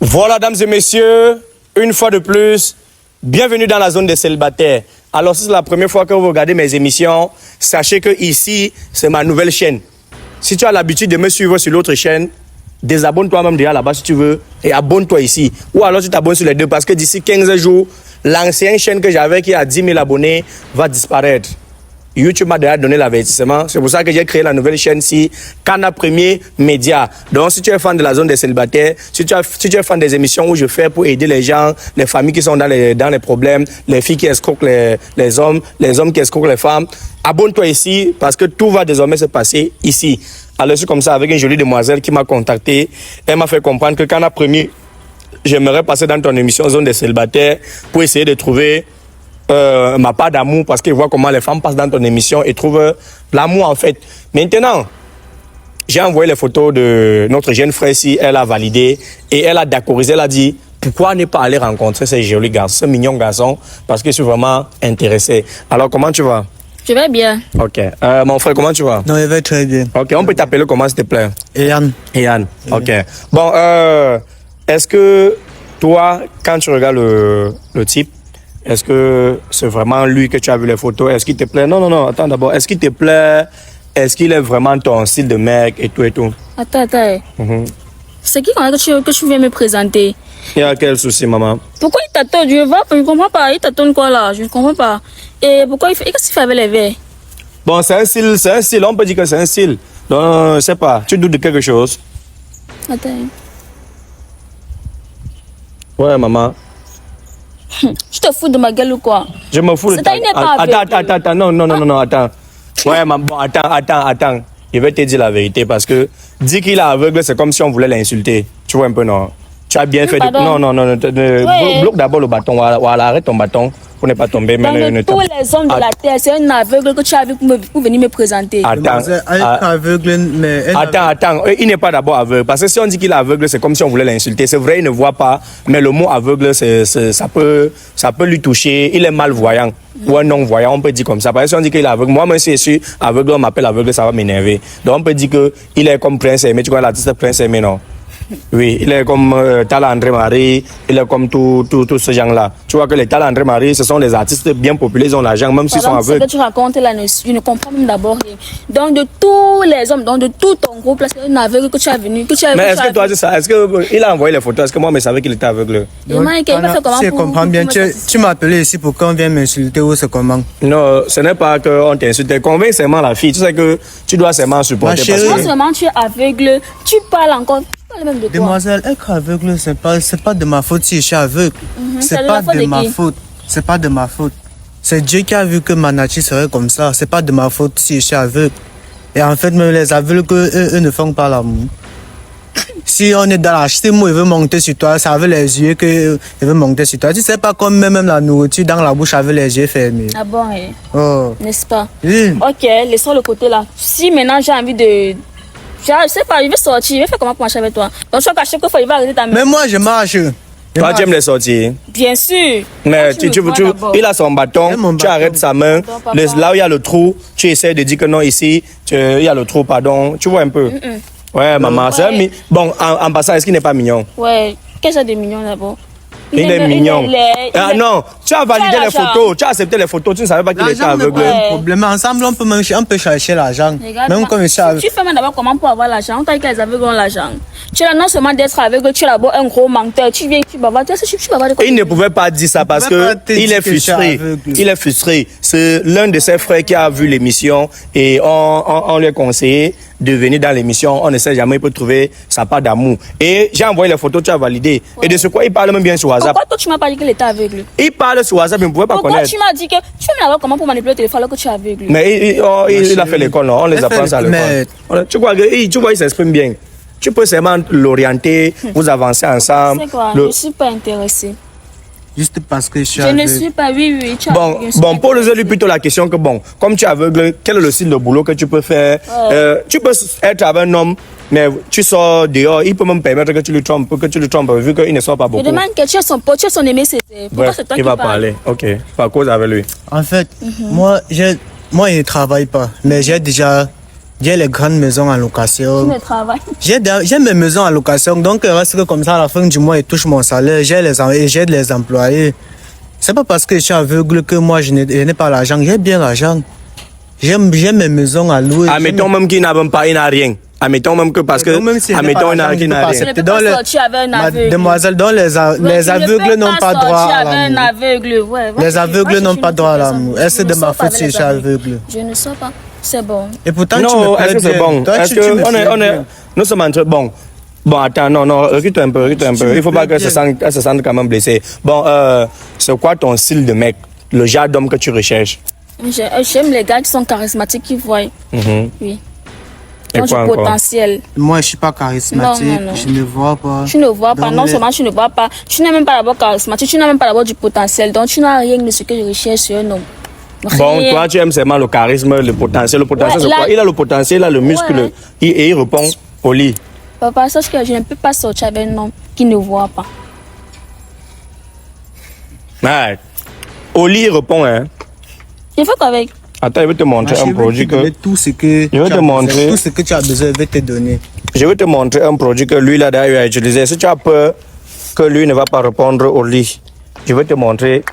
Voilà, dames et messieurs, une fois de plus, bienvenue dans la zone des célibataires. Alors, si c'est la première fois que vous regardez mes émissions, sachez que ici, c'est ma nouvelle chaîne. Si tu as l'habitude de me suivre sur l'autre chaîne, désabonne-toi même déjà là-bas si tu veux et abonne-toi ici. Ou alors tu t'abonnes sur les deux parce que d'ici 15 jours, l'ancienne chaîne que j'avais qui a 10 000 abonnés va disparaître. YouTube m'a déjà donné l'avertissement. C'est pour ça que j'ai créé la nouvelle chaîne-ci, Kana Premier Média. Donc, si tu es fan de la zone des célibataires, si tu es fan des émissions où je fais pour aider les gens, les familles qui sont dans les problèmes, les filles qui escroquent les hommes qui escroquent les femmes, abonne-toi ici parce que tout va désormais se passer ici. Alors, c'est comme ça avec une jolie demoiselle qui m'a contacté. Elle m'a fait comprendre que Kana Premier, j'aimerais passer dans ton émission Zone des célibataires pour essayer de trouver ma part d'amour parce qu'ils voient comment les femmes passent dans ton émission et trouvent l'amour en fait. Maintenant, j'ai envoyé les photos de notre jeune frère ici, elle a validé et elle a d'accordsé, elle a dit pourquoi ne pas aller rencontrer ces jolis garçons, ce mignon garçon parce que je suis vraiment intéressé. Alors comment tu vas? Je vais bien. Ok. Mon frère, comment tu vas? Non, je vais très bien. Ok, on peut t'appeler comment s'il te plaît? Yann. Yann, ok. Bon, est-ce que toi, quand tu regardes le type, est-ce que c'est vraiment lui que tu as vu les photos? Est-ce qu'il te plaît? Non, attends d'abord. Est-ce qu'il te plaît? Est-ce qu'il est vraiment ton style de mec et tout et tout? Attends. C'est qui quand que tu viens me présenter? Il y a quel souci, maman? Pourquoi il t'attend? Je ne comprends pas. Il t'attend quoi là? Je ne comprends pas. Et pourquoi il fait... Qu'est-ce qu'il fait avec les verres? Bon, c'est un style. On peut dire que c'est un style. Donc, je sais pas. Tu doutes de quelque chose? Attends. Ouais, maman. Tu te fous de ma gueule ou quoi? Je me fous de ta... Attends, non, attends. Ouais, maman, bon, attends. Je vais te dire la vérité parce que dire qu'il est aveugle, c'est comme si on voulait l'insulter. Tu vois un peu, non? Tu as bien fait de... Non. Bloque d'abord le bâton. Voilà, arrête ton bâton pour ne pas tomber. Dans tous les hommes de la terre, c'est un aveugle que tu as vu pour venir me présenter. Attends. Il n'est pas d'abord aveugle. Parce que si on dit qu'il est aveugle, c'est comme si on voulait l'insulter. C'est vrai, il ne voit pas. Mais le mot aveugle, ça peut lui toucher. Il est malvoyant. Ou un non-voyant, on peut dire comme ça. Parce que si on dit qu'il est aveugle, moi-même, si je suis aveugle, on m'appelle aveugle, ça va m'énerver. Donc on peut dire qu'il est comme Prince Aimé. Tu vois l'artiste Prince Aimé, non? Oui, il est comme Tala André Marie, il est comme tous ces gens-là. Tu vois que les Tala André Marie, ce sont des artistes bien populaires, ils ont l'argent, même s'ils sont aveugles. Ce que tu racontes là, je ne comprends même d'abord rien. Donc de tous les hommes, donc de tout ton groupe, là, c'est un aveugle que tu as venu. Mais est-ce que toi, c'est ça? Est-ce qu'il a envoyé les photos? Est-ce que moi, je savais qu'il était aveugle? Si je comprends bien, tu m'as appelé ici pour qu'on vienne m'insulter ou c'est comment? Non, ce n'est pas qu'on t'insulte. Convainc seulement la fille. Tu sais que tu dois seulement supporter. Ma chérie, non seulement tu es aveugle, tu parles encore. Demoiselle, être aveugle, c'est pas de ma faute si je suis aveugle. C'est pas de ma faute. C'est pas de ma faute. C'est Dieu qui a vu que ma nature serait comme ça. C'est pas de ma faute si je suis aveugle. Et en fait, même les aveugles, eux ne font pas l'amour. Si on est dans la chute, moi, il veut monter sur toi, c'est avec les yeux qu'il veut monter sur toi. Tu sais pas comme même la nourriture dans la bouche avec les yeux fermés. Ah bon, Oh. N'est-ce pas? Oui. Ok, laissons le côté là. Si maintenant j'ai envie de... Je sais pas, je vais sortir, je vais faire comment pour marcher avec toi. Donc, je crois qu'à chaque fois, il va arrêter ta main. Mais moi, je marche. Toi, tu aimes les sorties? Bien sûr. Mais il a son bâton, tu arrêtes sa main. Là où il y a le trou, tu essaies de dire que non, ici, il y a le trou, pardon. Tu vois un peu? Ouais, maman. Bon, en passant, est-ce qu'il n'est pas mignon? Ouais, qu'est-ce qu'il y a de mignon d'abord? Il est mignon. Non, tu as validé les photos, tu as accepté les photos, tu ne savais pas qu'il était aveugle. Problème. Ensemble, on peut chercher l'argent. Même comme ça. Tu fais d'abord comment pour avoir l'argent? On t'a dit que les aveugles ont l'argent. Tu as non seulement d'être aveugle, tu es d'abord un gros menteur. Tu viens, tu bavardes. Il ne pouvait pas dire ça parce qu'il est frustré. Il est frustré. C'est l'un de ses frères qui a vu l'émission et on lui a conseillé de venir dans l'émission. On ne sait jamais, il peut trouver sa part d'amour. Et j'ai envoyé les photos, tu as validé. Et de ce quoi il parle même bien sur WhatsApp. Pourquoi toi tu m'as pas dit qu'il était aveugle? Il parle sur WhatsApp, mais il ne pouvait pas connaître. Pourquoi tu m'as dit que tu veux savoir comment pour manipuler le téléphone alors que tu es aveugle? Mais il a fait l'école, non? On les apprend ça à l'école. Tu vois, il s'exprime bien. Tu peux seulement l'orienter, vous avancez ensemble. C'est quoi? Je ne suis pas intéressée. Juste parce que je suis aveugle. Je ne suis pas, oui. Bon, pose-lui plutôt la question que, bon, comme tu es aveugle, quel est le style de boulot que tu peux faire? Tu peux être avec un homme, mais tu sors dehors, il peut même permettre que tu le trompes, vu qu'il ne sort pas beaucoup. Je demande que tu es son pote, tu es son aimé, c'est pourquoi c'est toi qui parles? Il va parler, ok. Pas cause avec lui. En fait, moi, je ne travaille pas, mais j'ai déjà J'ai les grandes maisons en location. Tu ne travailles. J'ai mes maisons en location, donc il reste que comme ça, à la fin du mois, ils touchent mon salaire, j'aide les employés. C'est pas parce que je suis aveugle que moi, je n'ai pas l'argent. J'ai bien l'argent. J'ai mes maisons à louer. Admettons même qu'il n'a même pas, il n'a rien. Admettons même que parce que, admettons il n'a rien. Tu ne peux pas sortir avec un aveugle. Demoiselle, donc les aveugles n'ont pas droit à l'amour. Les aveugles n'ont pas droit à l'amour. Est-ce que de ma faute si je suis aveugle? Je ne sais pas. C'est bon. Et pourtant, non, tu me plais est-ce que c'est bon? Est-ce que nous sommes entre bon. Bon, attends, non, recule un peu. Il faut pas qu'elle se sente quand même blessée. Bon, c'est quoi ton style de mec, le genre d'homme que tu recherches? J'aime les gars qui sont charismatiques, qui voient. Oui. Et Donc, quoi du potentiel. Moi, je suis pas charismatique. Non. Je ne vois pas. Tu ne vois pas. Non seulement tu ne vois pas. Tu n'as même pas d'abord charismatique. Tu n'as même pas d'abord du potentiel. Donc, tu n'as rien de ce que je recherche sur un homme. Bon, toi, tu aimes seulement le charisme, le potentiel. Le potentiel, c'est quoi? Il a le potentiel, il a le muscle. Ouais. Et il répond au lit. Papa, sache que je ne peux pas sortir avec un homme qui ne voit pas. Ouais. Au lit, il répond, hein. Il faut qu'avec. Attends, je vais te montrer un produit que... Tout ce que Je vais te montrer. Tout ce que tu as besoin, je vais te donner. Je vais te montrer un produit que lui, là, d'ailleurs, a utilisé. Si tu as peur que lui ne va pas répondre au lit, je vais te montrer.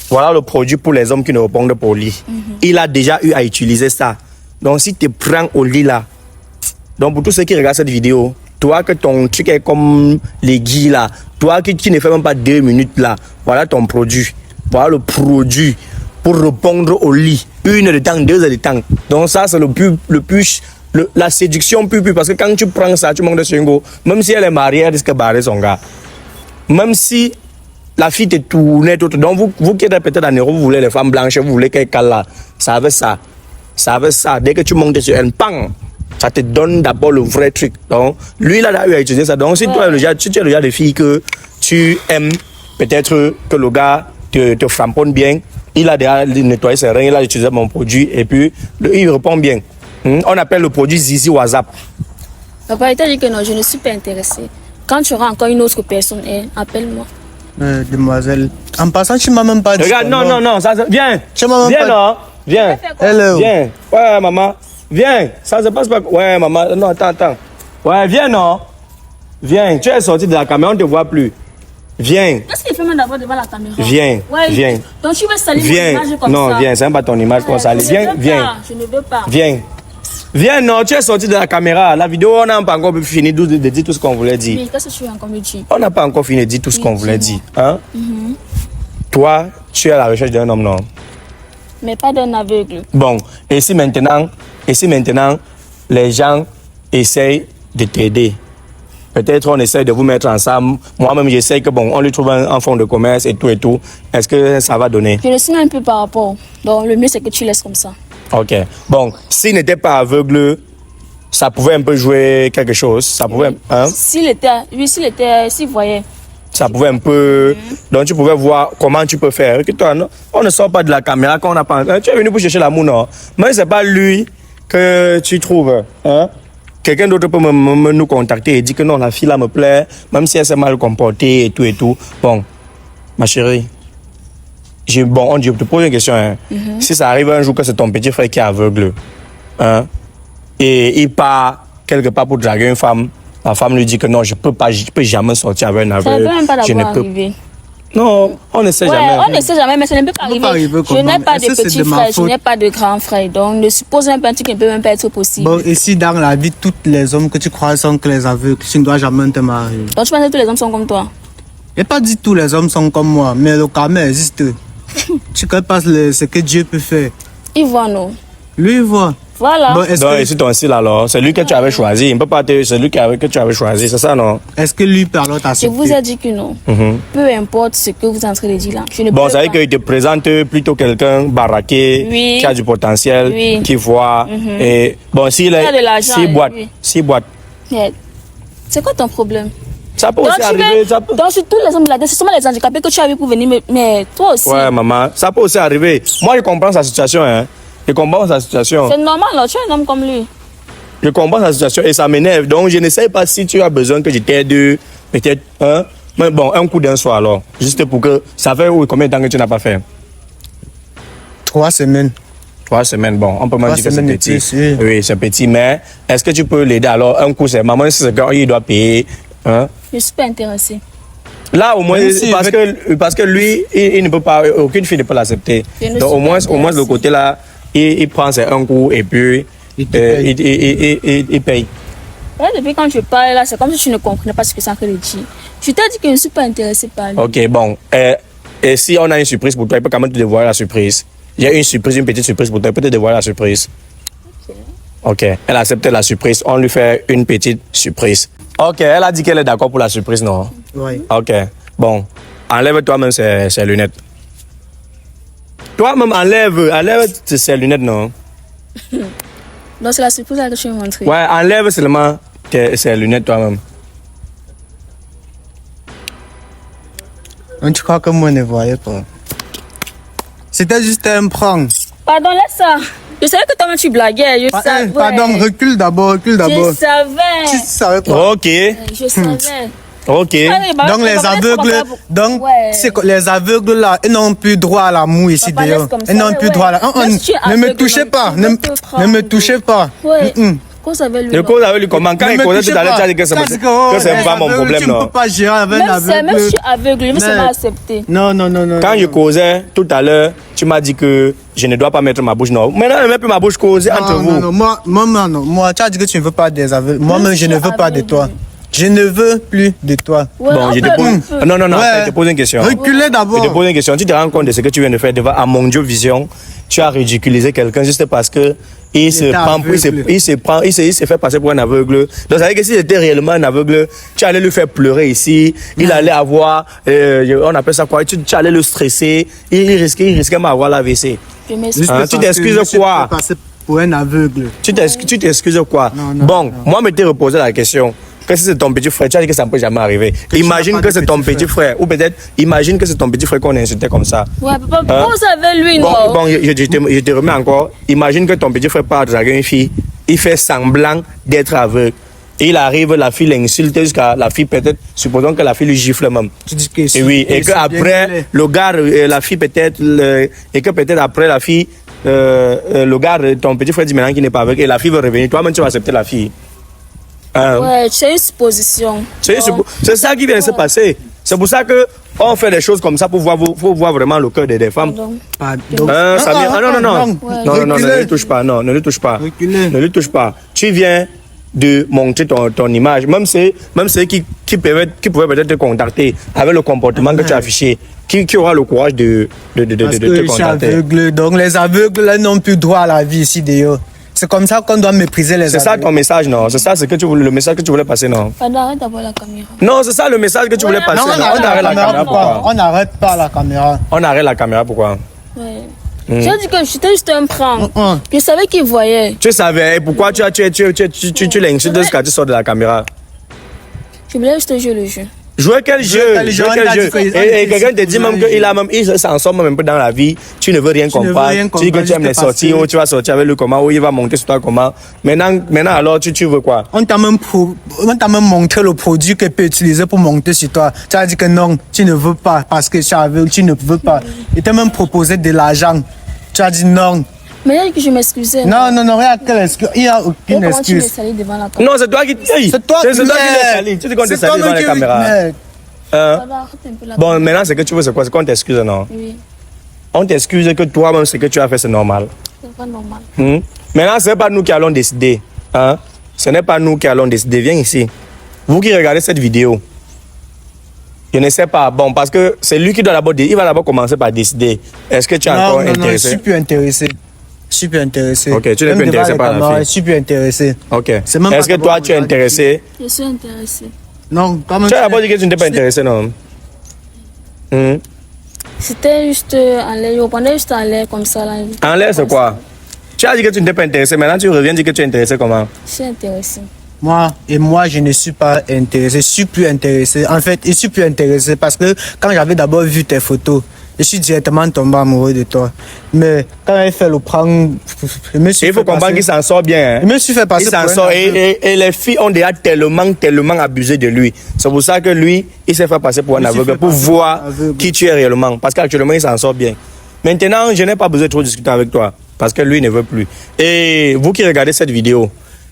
Voilà le produit pour les hommes qui ne répondent pas au lit. Il a déjà eu à utiliser ça. Donc, si tu prends au lit, là, donc pour tous ceux qui regardent cette vidéo, toi que ton truc est comme les guilles, là, toi qui ne fais même pas 2 minutes, là, voilà ton produit. Voilà le produit pour répondre au lit. 1 heure de temps, 2 heures de temps. Donc ça, c'est la séduction plus. Parce que quand tu prends ça, tu manques de swingo. Même si elle est mariée, elle risque de barrer son gars. Même si la fille te tournait tout. Donc vous qui êtes peut-être en Europe, vous voulez les femmes blanches, vous voulez qu'elles calent là. Ça avait ça. Dès que tu montes sur elle, pang, ça te donne d'abord le vrai truc. Donc lui, il a eu à utiliser ça. Donc si toi, tu es le genre de fille que tu aimes, peut-être que le gars te framponne bien, il a déjà nettoyé ses reins, il a utilisé mon produit et puis il répond bien. On appelle le produit Zizi WhatsApp. Papa, il t'a dit que non, je ne suis pas intéressée. Quand tu auras encore une autre personne, appelle-moi. Demoiselle, en passant, tu m'as même pas dit. Regarde, non, ça viens. Viens, non, viens. Hello. Viens. Ouais, maman. Viens. Ça se passe pas. Ouais, maman. Non, attends. Ouais, viens, non. Viens. Tu es sorti de la caméra, on ne te voit plus. Viens. Qu'est-ce qu'il fait même d'abord devant la caméra? Viens. Ouais, Viens. Donc tu veux salir mon image comme non, ça? Non, viens. C'est même pas ton image qu'on salit. Viens. Je ne veux pas. Viens. Viens, non, tu es sorti de la caméra. La vidéo, on n'a pas encore fini de dire tout ce qu'on voulait dire. Mais qu'est-ce que tu as encore me dire? On n'a pas encore fini de dire tout ce qu'on voulait dire. Hein? Toi, tu es à la recherche d'un homme, non? Mais pas d'un aveugle. Bon, et si maintenant, les gens essayent de t'aider, peut-être on essaye de vous mettre ensemble. Moi-même, j'essaye que bon, on lui trouve un fonds de commerce et tout. Est-ce que ça va donner? Je le sens un peu par rapport. Donc, le mieux, c'est que tu laisses comme ça. Ok. Bon, s'il n'était pas aveugle, ça pouvait un peu jouer quelque chose. Ça pouvait, hein? S'il voyait. Ça pouvait un peu... Donc, tu pouvais voir comment tu peux faire. Que toi, non, on ne sort pas de la caméra quand on n'a pas... Tu es venu pour chercher l'amour, non? Mais ce n'est pas lui que tu trouves. Hein? Quelqu'un d'autre peut nous contacter et dire que non, la fille là me plaît, même si elle s'est mal comportée et tout. Bon, ma chérie, je te pose une question. Hein. Si ça arrive un jour que c'est ton petit frère qui est aveugle, hein, et il part quelque part pour draguer une femme, la femme lui dit que non, je peux jamais sortir avec un aveugle. Ça ne peut même pas d'abord arriver. Non, on ne sait jamais. On ne sait jamais, mais ça ne peut pas arriver. Je n'ai pas de petit frère, je n'ai pas de grand frère. Donc, ne suppose même pas un truc qui ne peut même pas être possible. Bon, ici, dans la vie, tous les hommes que tu crois sont que les aveugles, tu ne dois jamais te marier. Donc, tu penses que tous les hommes sont comme toi? Je n'ai pas dit que tous les hommes sont comme moi, mais le karma existe. Tu connais pas ce que Dieu peut faire. Il voit, non? Lui, il voit. Voilà. Bon, donc, c'est ton style alors. C'est lui que tu avais choisi. Il ne peut pas être celui que tu avais choisi. C'est ça, non? Est-ce que lui peut alors t'accepter? Je vous ai dit que non. Peu importe ce que vous êtes en train de dire là. Bon, ça veut dire qu'il te présente plutôt quelqu'un baraqué, qui a du potentiel, qui voit. Et bon, s'il boite. C'est quoi ton problème? Ça peut aussi arriver. Donc, sur tous les hommes de la tête, c'est seulement les handicapés que tu as vu pour venir, mais toi aussi. Ouais, maman, ça peut aussi arriver. Moi, je comprends sa situation, hein. Je comprends sa situation. C'est normal, là. Tu es un homme comme lui. Je comprends sa situation et ça m'énerve. Donc, je ne sais pas si tu as besoin que je t'aide, peut-être, hein. Mais bon, un coup d'un soir, alors. Juste pour que... Ça fait combien de temps que tu n'as pas fait? 3 semaines. 3 semaines, bon, on peut même 3 dire que c'est semaines et petit. plus, oui. Oui, c'est petit, mais est-ce que tu peux l'aider alors? Un coup, c'est maman, c'est qu'il doit payer. Hein? Je suis pas intéressée. Là, au moins, Même si parce que lui, il ne peut pas, aucune fille ne peut l'accepter. Je ne Donc, suis au moins, pas le côté là, il prend ses un coup et puis Il te paye. il paye. Ouais, depuis quand je parle là, c'est comme si tu ne comprenais pas ce que c'est en train de dire. Je t'ai dit que je ne suis pas intéressée par lui. Ok, bon. Et si on a une surprise pour toi, il peut quand même te dévoiler la surprise. Il y a une surprise, une petite surprise pour toi, il peut te dévoiler la surprise. Ok, elle accepte la surprise, on lui fait une petite surprise. Ok, elle a dit qu'elle est d'accord pour la surprise, non? Oui. Ok, bon. Enlève toi-même ses lunettes. Toi-même, enlève ses lunettes, non? Donc c'est la surprise là que je vais montrer. Ouais, enlève seulement ses lunettes toi-même. Tu crois que moi ne voyais pas? C'était juste un prank. Pardon, laisse ça. Je savais que toi-même tu blaguais. Je savais. Pardon, recule d'abord. Je savais. Tu savais quoi? Ok, Je savais. ok. Donc les aveugles, donc Ouais. c'est que les aveugles là, ils n'ont plus droit à l'amour ici Papa, d'ailleurs. laisse comme ça, Ils n'ont plus ouais. droit là. Même si tu es Ne me aveugle, touchez non, pas, tu ne peux te ne me prendre. touchez pas. Ouais. Cause avec lui. Le cause avec lui comment? Quand Ne il me causait touchez tout à l'heure, pas. tu as dit que c'est Parce que, c'est les pas mon aveugles, problème, Tu ne non? peux pas gérer avec un Même si je suis aveugle, je vais seulement accepter. Non. Quand je causais tout à l'heure, tu m'as dit que je ne dois pas mettre ma bouche. Non, maintenant, je ne mets plus ma bouche causer entre vous. Non, moi, tu as dit que tu ne veux pas des aveugles. Moi-même, je ne veux pas de toi. aveugle. Je ne veux plus de toi. Ouais, Bon, je te pose. Non, Ouais. je te pose une question. Reculez Je d'abord. te pose une question. Tu te rends compte de ce que tu viens de faire devant à Mon Dieu Vision? Tu as ridiculisé quelqu'un juste parce que il se fait passer pour un aveugle. Donc, ça veut dire que s'il était réellement un aveugle, tu allais le faire pleurer ici. Il allait avoir, on appelle ça quoi? Tu allais le stresser. Il risquait même d'avoir l'AVC. Je m'excuse. Hein, tu t'excuses quoi? Passer pour un aveugle. Tu t'excuses quoi? Non, Bon, moi, je m'étais reposé la question. Que si c'est ton petit frère, tu as dit que ça ne peut jamais arriver. Imagine que c'est ton petit frère. Ou peut-être, imagine que c'est ton petit frère qu'on insultait comme ça. Ouais, papa, pourquoi vous savez lui, non? Bon, je te remets encore. Imagine que ton petit frère part draguer une fille. Il fait semblant d'être aveugle. Et il arrive, la fille l'insulte jusqu'à la fille peut-être, supposons que la fille lui gifle même. Tu dis que Et oui, et qu'après, le gars, la fille peut-être, et que peut-être après la fille, le gars, ton petit frère dit maintenant qu'il n'est pas aveugle et la fille veut revenir. Toi-même, tu vas accepter la fille. Ouais, c'est une supposition. C'est ça qui vient de se passer. C'est pour ça que on fait des choses comme ça pour voir vraiment le cœur des femmes. Pardon. Samir, non, ne Reculez. lui touche pas, non, ne lui touche pas. Reculez. Ne lui touche pas. Tu viens de montrer ton image, même ceux qui pouvaient peut-être te contacter avec le comportement que tu as affiché, qui aura le courage de Parce que te je suis contacter. aveugle. Donc les aveugles là n'ont plus droit à la vie ici d'ailleurs. C'est comme ça qu'on doit mépriser les C'est ça aveugles. ton message, non? C'est ça le message que tu voulais passer, non? Pardon, arrête d'avoir la caméra. Non, c'est ça le message que tu voulais passer. Non, on non? arrête la caméra. pourquoi? On n'arrête pas la caméra. On arrête la caméra, pourquoi? Ouais. J'ai dit que j'étais juste un prank. Je savais qu'il voyait. Tu savais, pourquoi tu l'insultes jusqu'à tu sors de la caméra? Je voulais juste jouer le jeu. Jouer quel jeu? quel jeu? Jouer quel On a jeu? dit qu'il- Et quelqu'un te dit même qu'il s'en sort même un peu dans la vie. Tu ne veux rien Tu ne veux comprendre. rien Tu dis que comprendre, tu aimes les juste parce sorties, que- ou tu vas sortir avec lui comment, ou il va monter sur toi comment. Maintenant alors, tu veux quoi? On t'a même montré le produit que peut utiliser pour monter sur toi. Tu as dit que non, tu ne veux pas parce que tu es aveugle, tu ne veux pas. Il t'a même proposé de l'argent. Tu as dit non. Mais il a dit que je m'excusais. Non, regarde quelle excuse. Il n'y a aucune Comment tu me excuse. salis devant la caméra? Non, c'est toi qui hey, C'est toi qui qui l'es sali. Tu dis qu'on te C'est sali devant toi-même la qui- caméra. Mais- Hein? Pardon, arrête un peu la Bon, maintenant, ce que tu veux, c'est quoi? C'est qu'on t'excuse, non? Oui, On t'excuse que toi-même, ce que tu as fait, c'est normal. c'est pas normal. Maintenant, ce n'est pas nous qui allons décider. Hein? Ce n'est pas nous qui allons décider. Viens ici. Vous qui regardez cette vidéo, je ne sais pas. Bon, parce que c'est lui qui doit d'abord il va d'abord commencer par décider. Est-ce que tu es encore Non, je intéressé? suis plus intéressé. Je suis plus intéressé. Ok, tu n'es Même plus devant intéressé les par la caméras, fille. Je suis plus intéressé. Ok. C'est même Est-ce pas que toi, d'abord tu es regarder. intéressé? Je suis intéressée. Non, quand même. Tu as d'abord dit que tu n'étais pas intéressé, non? C'était juste en l'air. Je prenais juste en l'air comme ça. Là. En l'air, c'est quoi? Tu as dit que tu n'étais pas intéressé. Maintenant, tu reviens dire que tu es intéressé comment? Je suis intéressée. Moi, je ne suis pas intéressé. Je suis plus intéressé. En fait, je suis plus intéressé parce que quand j'avais d'abord vu tes photos, je suis directement tombé amoureux de toi. Mais quand elle fait le prank, je me suis Il faut fait comprendre passer- qu'il s'en sort bien. Hein? Je me suis fait passer Il s'en pour un sort aveugle. et les filles ont déjà tellement abusé de lui. C'est pour ça que lui, il s'est fait passer pour un Il s'est aveugle fait pour passer pour un voir aveugle. qui tu es réellement. Parce qu'actuellement, il s'en sort bien. Maintenant, je n'ai pas besoin de trop discuter avec toi. parce que lui ne veut plus. Et vous qui regardez cette vidéo,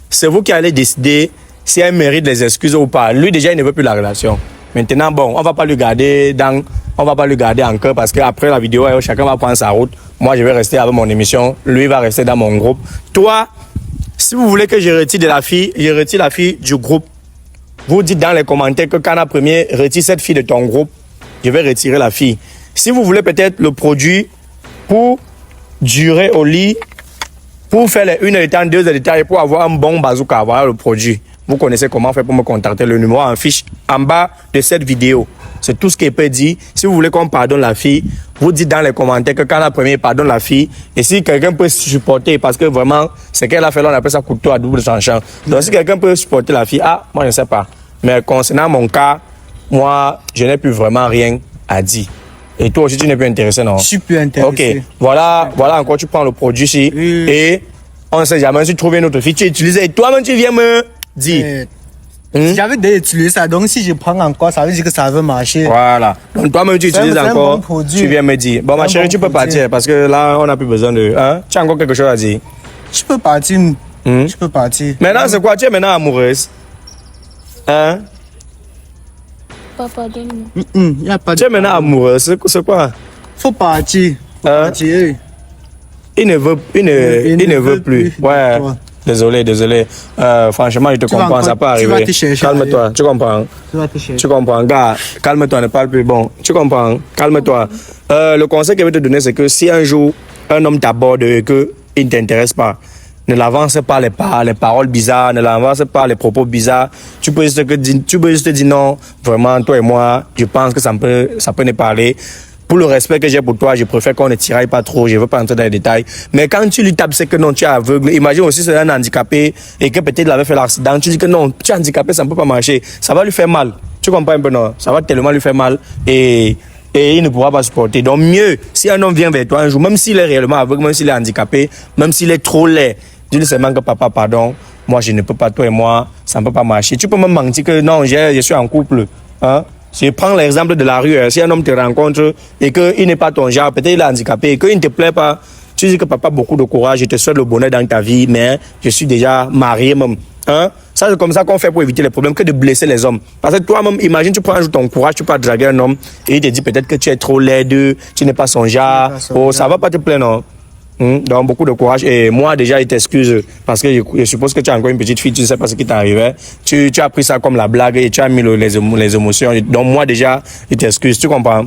c'est vous qui allez décider si elle mérite les excuses ou pas. Lui déjà, il ne veut plus la relation. Maintenant, bon, on va pas lui garder en cœur parce qu'après la vidéo, chacun va prendre sa route. Moi, je vais rester avec mon émission. Lui va rester dans mon groupe. Toi, si vous voulez que je retire de la fille, je retire la fille du groupe. Vous dites dans les commentaires que Kana Premier retire cette fille de ton groupe. Je vais retirer la fille. Si vous voulez peut-être le produit pour durer au lit, pour faire les 1 heure de temps, 2 heures de temps et pour avoir un bon bazooka, voilà le produit. Vous connaissez comment faire pour me contacter. Le numéro en fiche en bas de cette vidéo. C'est tout ce qu'il peut dire. Si vous voulez qu'on pardonne la fille, vous dites dans les commentaires que Kana Premier pardonne la fille. Et si quelqu'un peut supporter, parce que vraiment, c'est qu'elle a fait, là, on appelle ça couteau à double tranchant. Donc si quelqu'un peut supporter la fille, moi je ne sais pas. Mais concernant mon cas, moi, je n'ai plus vraiment rien à dire. Et toi aussi, tu n'es plus intéressé, non? Je suis plus intéressé. Ok, voilà encore, tu prends le produit ici. Oui. Et on ne sait jamais si tu trouves une autre fille, tu utilises. Et toi-même, tu viens me dire. J'avais déjà utilisé ça, donc si je prends encore, ça veut dire que ça veut marcher. Voilà. Donc toi-même, tu utilises encore, bon tu viens me dire. Bon, ma chérie, tu peux partir, parce que là, on n'a plus besoin de... Hein? Tu as encore quelque chose à dire? Je peux partir. Je peux partir. Maintenant, c'est quoi? Tu es maintenant amoureuse? Hein? Papa, donne-moi. Tu es maintenant amoureuse, c'est quoi? Faut partir. Faut partir. Il ne veut plus. Ouais. Désolé. Franchement, je te comprends, ça peut arriver. Calme-toi, tu comprends? Tu comprends, gars, calme-toi, ne parle plus. Bon, tu comprends? Calme-toi. Le conseil que je vais te donner, c'est que si un jour, un homme t'aborde et qu'il ne t'intéresse pas, ne l'avance pas les paroles bizarres, ne l'avance pas les propos bizarres. Tu peux juste te dire non, vraiment, toi et moi, je pense que ça peut nous parler. Pour le respect que j'ai pour toi, je préfère qu'on ne tiraille pas trop, je ne veux pas entrer dans les détails. Mais quand tu lui tapes, c'est que non, tu es aveugle. Imagine aussi c'est un handicapé et que peut-être il avait fait l'accident. Tu dis que non, tu es handicapé, ça ne peut pas marcher. Ça va lui faire mal. Tu comprends un peu, non? Ça va tellement lui faire mal et il ne pourra pas supporter. Donc mieux, si un homme vient vers toi un jour, même s'il est réellement aveugle, même s'il est handicapé, même s'il est trop laid, dis-lui seulement que papa, pardon, moi je ne peux pas, toi et moi, ça ne peut pas marcher. Tu peux me mentir que non, je suis en couple. Hein? Je prends l'exemple de la rue. Si un homme te rencontre et qu'il n'est pas ton genre, peut-être il est handicapé et qu'il ne te plaît pas, tu dis que papa, beaucoup de courage, je te souhaite le bonheur dans ta vie, mais je suis déjà marié même. Hein? Ça, c'est comme ça qu'on fait pour éviter les problèmes, que de blesser les hommes. Parce que toi-même, imagine, tu prends un jour ton courage, tu peux draguer un homme et il te dit peut-être que tu es trop laid, tu n'es pas son genre. Ça va pas te plaire, non? Donc beaucoup de courage et moi déjà il t'excuse parce que je suppose que tu as encore une petite fille, tu ne sais pas ce qui t'arrivait, tu as pris ça comme la blague et tu as mis les émotions, donc moi déjà il t'excuse, tu comprends?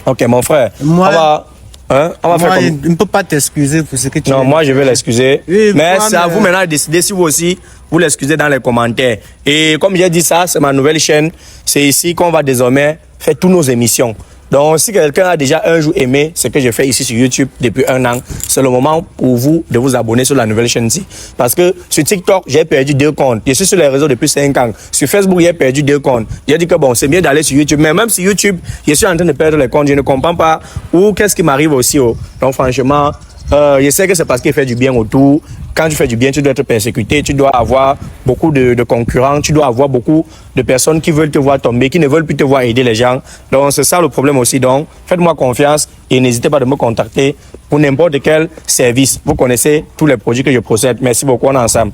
Ok mon frère, on va faire comme... Je ne peux pas t'excuser pour ce que tu Non, moi je vais l'excuser, oui, mais c'est à vous maintenant de décider si vous aussi vous l'excusez dans les commentaires. Et comme j'ai dit ça, c'est ma nouvelle chaîne, c'est ici qu'on va désormais faire toutes nos émissions. Donc, si quelqu'un a déjà un jour aimé ce que je fais ici sur YouTube depuis 1 an, c'est le moment pour vous de vous abonner sur la nouvelle chaîne-ci. Parce que sur TikTok, j'ai perdu 2 comptes. Je suis sur les réseaux depuis 5 ans. Sur Facebook, j'ai perdu 2 comptes. J'ai dit que bon, c'est mieux d'aller sur YouTube. Mais même sur YouTube, je suis en train de perdre les comptes. Je ne comprends pas où qu'est-ce qui m'arrive aussi. Donc, franchement, je sais que c'est parce qu'il fait du bien autour. Quand tu fais du bien, tu dois être persécuté, tu dois avoir beaucoup de concurrents, tu dois avoir beaucoup de personnes qui veulent te voir tomber, qui ne veulent plus te voir aider les gens. Donc c'est ça le problème aussi. Donc faites-moi confiance et n'hésitez pas de me contacter pour n'importe quel service. Vous connaissez tous les produits que je procède. Merci beaucoup, on est ensemble.